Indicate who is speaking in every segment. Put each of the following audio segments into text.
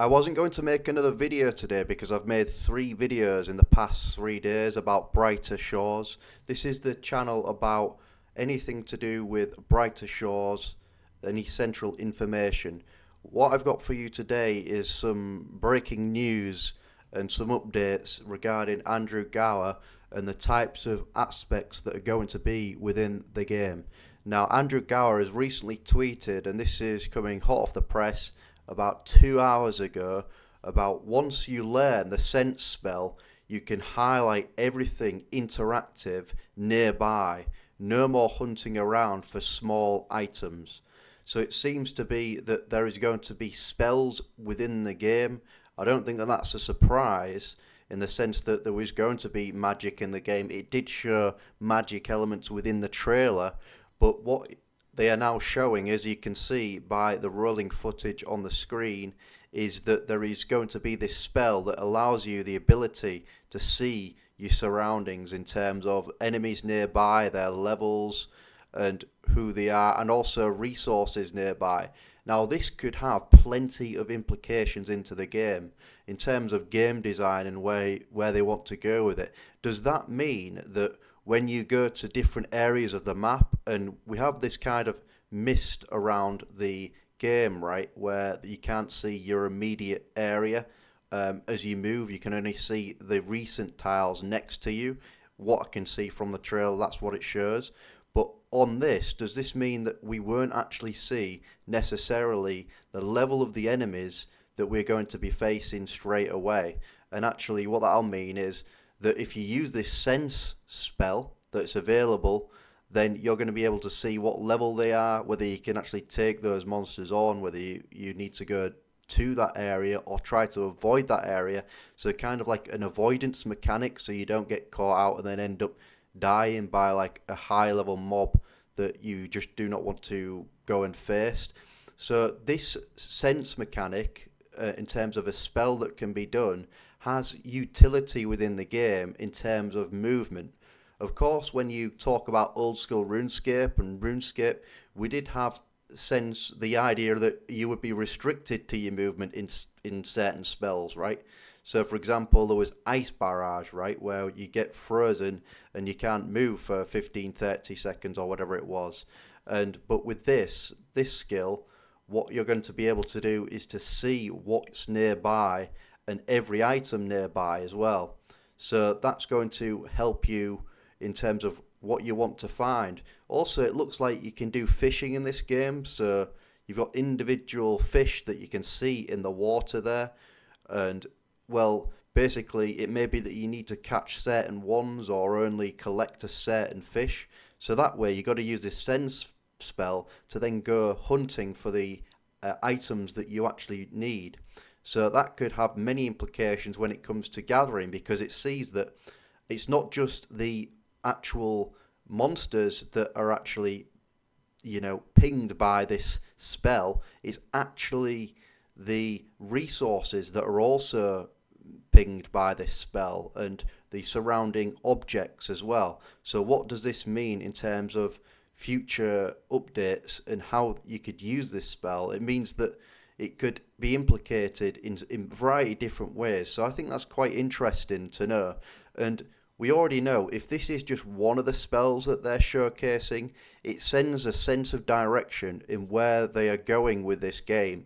Speaker 1: I wasn't going to make another video today because I've made 3 videos in the past 3 days about brighter shores. This is the channel about anything to do with brighter shores, any central information. What I've got for you today is some breaking news and some updates regarding Andrew Gower and the types of aspects that are going to be within the game. Now, Andrew Gower has recently tweeted, and this is coming hot off the press, about 2 hours ago, about once you learn the sense spell, you can highlight everything interactive nearby. No more hunting around for small items. So it seems to be that there is going to be spells within the game. I don't think that that's a surprise in the sense that there was going to be magic in the game. It did show magic elements within the trailer, but what they are now showing, as you can see by the rolling footage on the screen, is that there is going to be this spell that allows you the ability to see your surroundings in terms of enemies nearby, their levels, and who they are, and also resources nearby. Now, this could have plenty of implications into the game in terms of game design and where they want to go with it. Does that mean that when you go to different areas of the map, and we have this kind of mist around the game, right, where you can't see your immediate area as you move, you can only see the recent tiles next to you. What I can see from the trail, that's what it shows. But on this, does this mean that we won't actually see necessarily the level of the enemies that we're going to be facing straight away? And actually what that'll mean is that if you use this sense spell that's available, then you're going to be able to see what level they are, whether you can actually take those monsters on, whether you need to go to that area or try to avoid that area. So kind of like an avoidance mechanic, so you don't get caught out and then end up dying by like a high level mob that you just do not want to go and face. So this sense mechanic, in terms of a spell that can be done, has utility within the game in terms of movement. Of course, when you talk about old school RuneScape, we did have sense the idea that you would be restricted to your movement in certain spells, right? So, for example, there was Ice Barrage, right, where you get frozen and you can't move for 15, 30 seconds or whatever it was. But with this skill, what you're going to be able to do is to see what's nearby and every item nearby as well. So that's going to help you in terms of what you want to find. Also, it looks like you can do fishing in this game, so you've got individual fish that you can see in the water there, and well, basically it may be that you need to catch certain ones or only collect a certain fish, so that way you got to use this sense spell to then go hunting for the items that you actually need. So that could have many implications when it comes to gathering, because it sees that it's not just the actual monsters that are actually, pinged by this spell. It's actually the resources that are also pinged by this spell and the surrounding objects as well. So what does this mean in terms of future updates and how you could use this spell? It means that it could be implicated in a variety of different ways. So I think that's quite interesting to know. And we already know if this is just one of the spells that they're showcasing, it sends a sense of direction in where they are going with this game.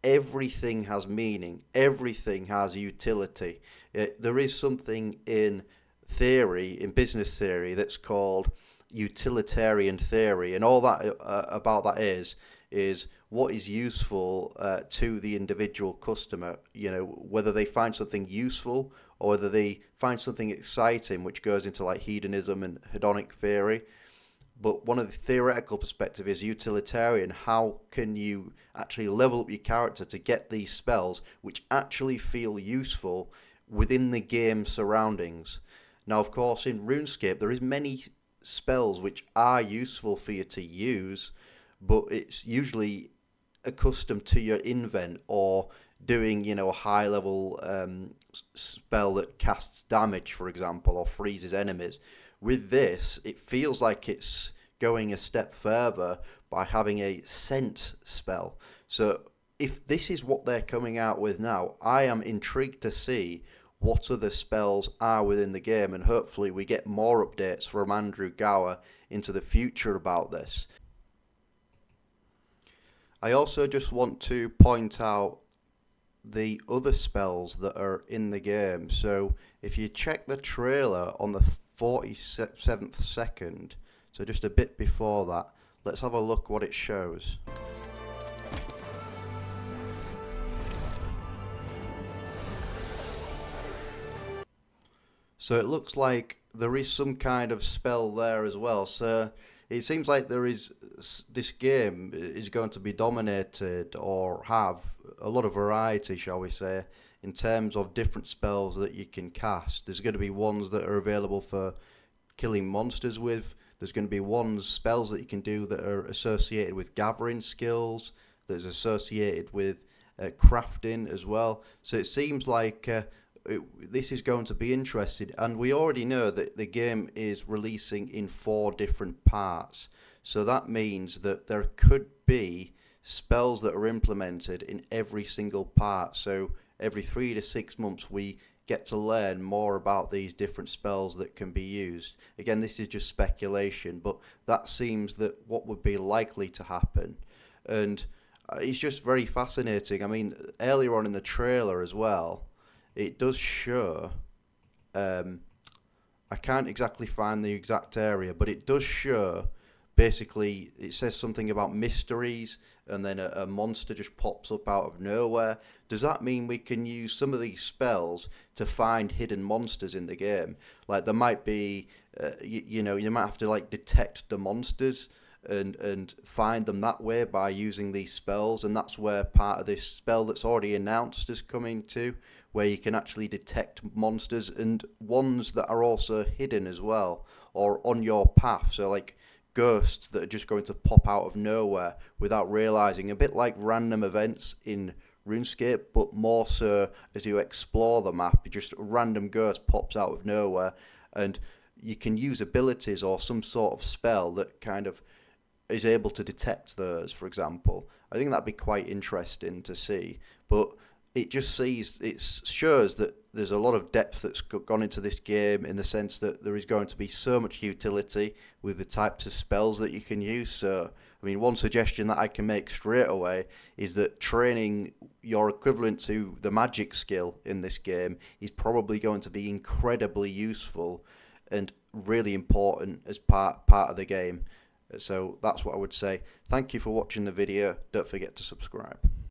Speaker 1: Everything has meaning. Everything has utility. There is something in theory, in business theory, that's called utilitarian theory, and all that about that is what is useful to the individual customer. Whether they find something useful or whether they find something exciting, which goes into like hedonism and hedonic theory. But one of the theoretical perspective is utilitarian. How can you actually level up your character to get these spells which actually feel useful within the game surroundings? Now, of course, in RuneScape, there is many spells which are useful for you to use, but it's usually accustomed to your invent or doing, a high level spell that casts damage, for example, or freezes enemies. With this, it feels like it's going a step further by having a scent spell. So if this is what they're coming out with now, I am intrigued to see what other spells are within the game, and hopefully we get more updates from Andrew Gower into the future about this. I also just want to point out the other spells that are in the game. So if you check the trailer on the 47th second, so just a bit before that, let's have a look what it shows. So it looks like there is some kind of spell there as well. So it seems like this game is going to be dominated or have a lot of variety, shall we say, in terms of different spells that you can cast. There's going to be ones that are available for killing monsters with. There's going to be spells that you can do that are associated with gathering skills. That's associated with crafting as well. So it seems like this is going to be interesting, and we already know that the game is releasing in 4 different parts, so that means that there could be spells that are implemented in every single part. So every 3 to 6 months we get to learn more about these different spells that can be used. Again, this is just speculation, but that seems that what would be likely to happen, and it's just very fascinating. I mean, earlier on in the trailer as well, it does show, I can't exactly find the exact area, but it does show, basically, it says something about mysteries, and then a monster just pops up out of nowhere. Does that mean we can use some of these spells to find hidden monsters in the game? Like, there might be, you might have to, like, detect the monsters and find them that way by using these spells, and that's where part of this spell that's already announced is coming to, where you can actually detect monsters and ones that are also hidden as well, or on your path. So like ghosts that are just going to pop out of nowhere without realizing, a bit like random events in RuneScape, but more so as you explore the map, just a random ghost pops out of nowhere, and you can use abilities or some sort of spell that kind of is able to detect those, for example. I think that'd be quite interesting to see, but it shows that there's a lot of depth that's gone into this game, in the sense that there is going to be so much utility with the types of spells that you can use. So, I mean, one suggestion that I can make straight away is that training your equivalent to the magic skill in this game is probably going to be incredibly useful and really important as part of the game. So that's what I would say. Thank you for watching the video. Don't forget to subscribe.